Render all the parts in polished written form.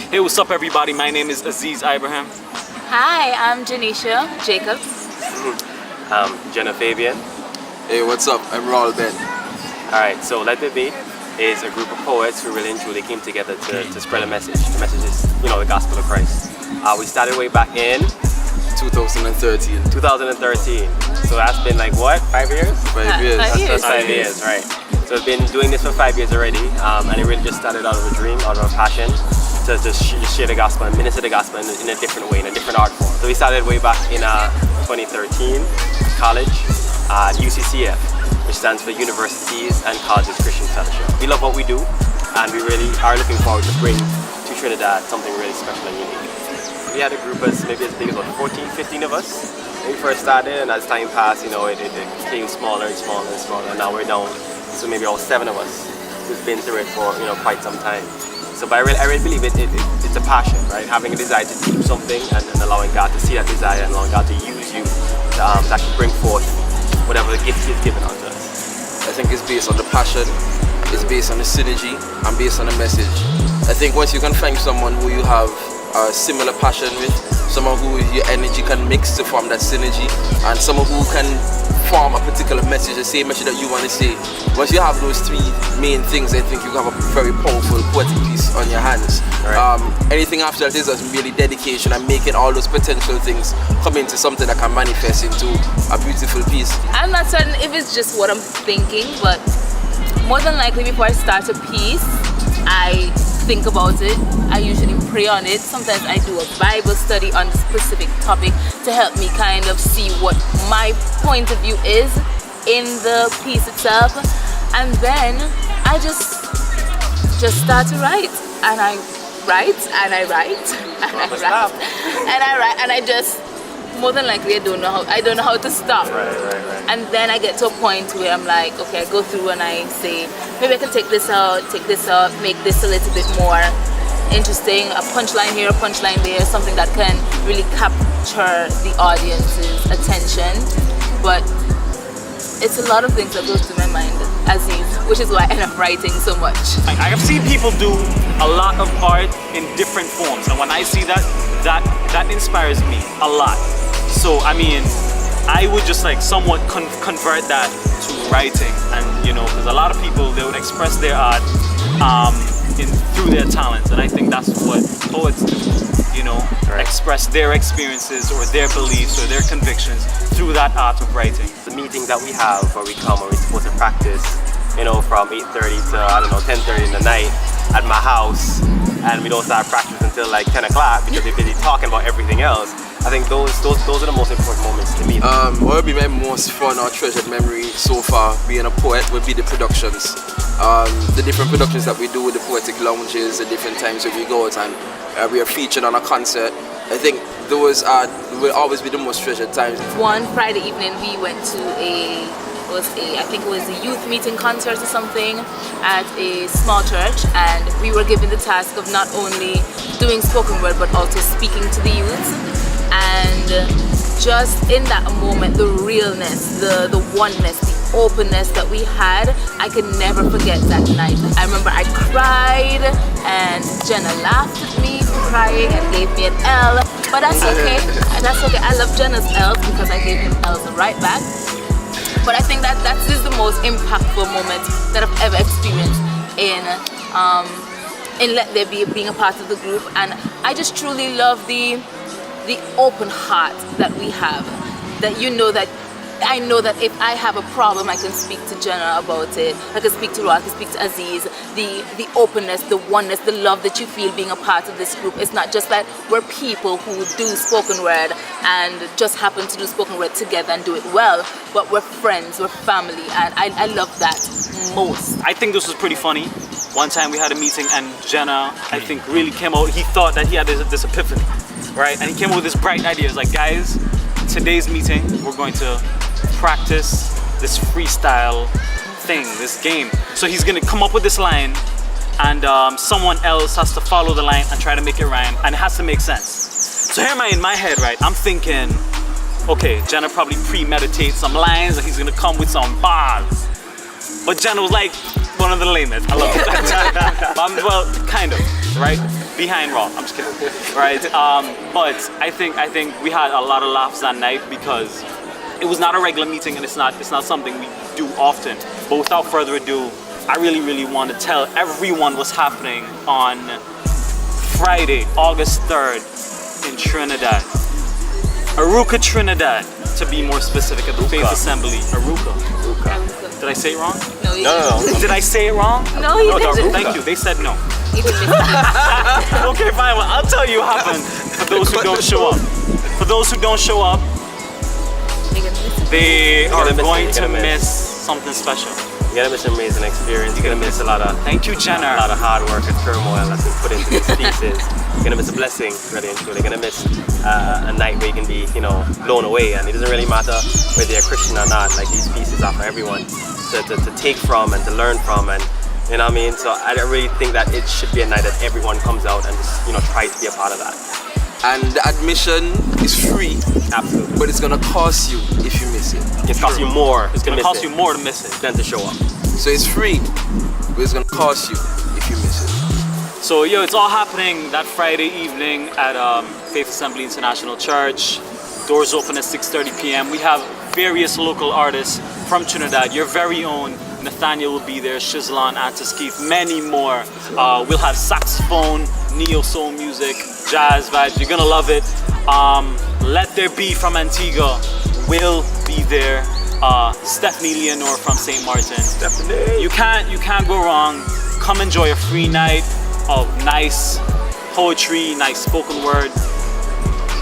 Hey, what's up everybody? My name is Aziz Ibrahim. Hi, I'm Janisha Jacobs. I'm Jenna Fabian. Hey, what's up? I'm Raul Ben. Alright, so Let There Be is a group of poets who really and truly came together to spread a message. The message is, the gospel of Christ. We started way back in 2013. 2013. So that's been like what? 5 years? 5 years. That's 5 years, right. So we've been doing this for 5 years already, and it really just started out of a dream, out of a passion to just share the gospel and minister the gospel in a different way, in a different art form. So we started way back in 2013 college at UCCF, which stands for Universities and Colleges Christian Fellowship. We love what we do, and we really are looking forward to bring to Trinidad something really special and unique. We had a group maybe as big as 14, 15 of us when we first started, and as time passed, it became smaller and smaller and smaller, and now we're down to maybe all 7 of us who've been through it for quite some time. So, but I really believe it's a passion, right? Having a desire to do something and allowing God to see that desire and allowing God to use you to actually bring forth whatever the gift He's given unto us. I think it's based on the passion, it's based on the synergy, and based on the message. I think once you can find someone who you have a similar passion with, someone who your energy can mix to form that synergy, and someone who can form a particular message, the same message that you want to say. Once you have those 3 main things, I think you have a very powerful poetic piece on your hands. Right. Anything after that is just really dedication and making all those potential things come into something that can manifest into a beautiful piece. I'm not certain if it's just what I'm thinking, but more than likely before I start a piece, I think about it. I usually pray on it. Sometimes I do a Bible study on a specific topic to help me kind of see what my point of view is in the piece itself, and then I just start to write, and I write and I write and I write and I write, and I just, more than likely, I don't know how to stop. Right. And then I get to a point where I'm like, okay, I go through and I say, maybe I can take this out, make this a little bit more interesting, a punchline here, a punchline there, something that can really capture the audience's attention. But it's a lot of things that goes through my mind, Aziz, which is why I end up writing so much. I have seen people do a lot of art in different forms, and when I see that inspires me a lot. So I mean, I would just like somewhat convert that to writing, and because a lot of people, they would express their art through their talents, and I think that's what poets do. Right. Express their experiences or their beliefs or their convictions through that art of writing. The meetings that we have where we come and we're supposed to practice, from 8:30 to 10:30 in the night at my house, and we don't start practice until like 10 o'clock because we're busy talking about everything else. I think those are the most important moments to me. What would be my most fun or treasured memory so far being a poet would be the productions. The different productions that we do with the poetic lounges, the different times that we go out and we are featured on a concert. I think those will always be the most treasured times. One Friday evening we went to I think it was a youth meeting concert or something at a small church, and we were given the task of not only doing spoken word but also speaking to the youth. And just in that moment, the realness, the oneness, the openness that we had, I could never forget that night. I remember I cried and Jenna laughed at me for crying and gave me an L, but that's okay. That's okay. I love Jenna's L's because I gave him L's right back. But I think that is the most impactful moment that I've ever experienced in Let There Be, being a part of the group. And I just truly love the open heart that we have, that I know that if I have a problem, I can speak to Jenna about it. I can speak to Raul, I can speak to Aziz. The openness, the oneness, the love that you feel being a part of this group. It's not just that we're people who do spoken word and just happen to do spoken word together and do it well, but we're friends, we're family, and I love that most. I think this was pretty funny. One time we had a meeting and Jenna, I think, really came out. He thought that he had this epiphany, right? And he came up with this bright idea. It's like, guys, today's meeting, we're going to practice this freestyle thing, this game. So he's gonna come up with this line, and someone else has to follow the line and try to make it rhyme, and it has to make sense. So here in my head, right, I'm thinking, okay, Jenna probably premeditates some lines and he's gonna come with some bars. But Jenna was like one of the lamest. I love it. Well, kind of, right? behind Raw. I'm just kidding, right? But I think we had a lot of laughs that night because it was not a regular meeting and it's not something we do often. But without further ado, I really want to tell everyone what's happening on Friday, August 3rd in Trinidad. Aruca, Trinidad, to be more specific, at the Faith Assembly. Aruca. Did I say it wrong? No, you No. Did I say it wrong? No, you didn't. Thank you. They said no. You didn't. Okay, fine. Well, I'll tell you what happened for those who don't show up. For those who don't show up, they are going to miss something special. You're gonna miss an amazing experience. You're gonna miss a lot of Thank you, Jenna. a lot of hard work and turmoil that's been put into these pieces. You're gonna miss a blessing, really and truly. You're gonna miss a night where you can be, blown away. And it doesn't really matter whether you're a Christian or not. Like, these pieces are for everyone to take from and to learn from, and you know what I mean. So I really think that it should be a night that everyone comes out and just try to be a part of that. And the admission is free, Absolutely. but it's gonna cost you if you miss it. It's cost you more. It's gonna cost you more to miss it. than to show up. So it's free, but it's gonna cost you if you miss it. So it's all happening that Friday evening at Faith Assembly International Church. Doors open at 6:30 p.m. We have various local artists from Trinidad. Your very own Nathaniel will be there, Shizlan, Antiskeith, many more. We'll have saxophone, neo soul music, jazz vibes. You're gonna love it. Let There Be from Antigua will be there. Stephanie Leonore from St. Martin. Stephanie. You can't go wrong. Come enjoy a free night of nice poetry, nice spoken word,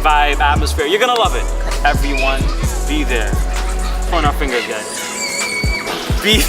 vibe, atmosphere. You're gonna love it. Everyone, be there. Point our fingers, guys. Be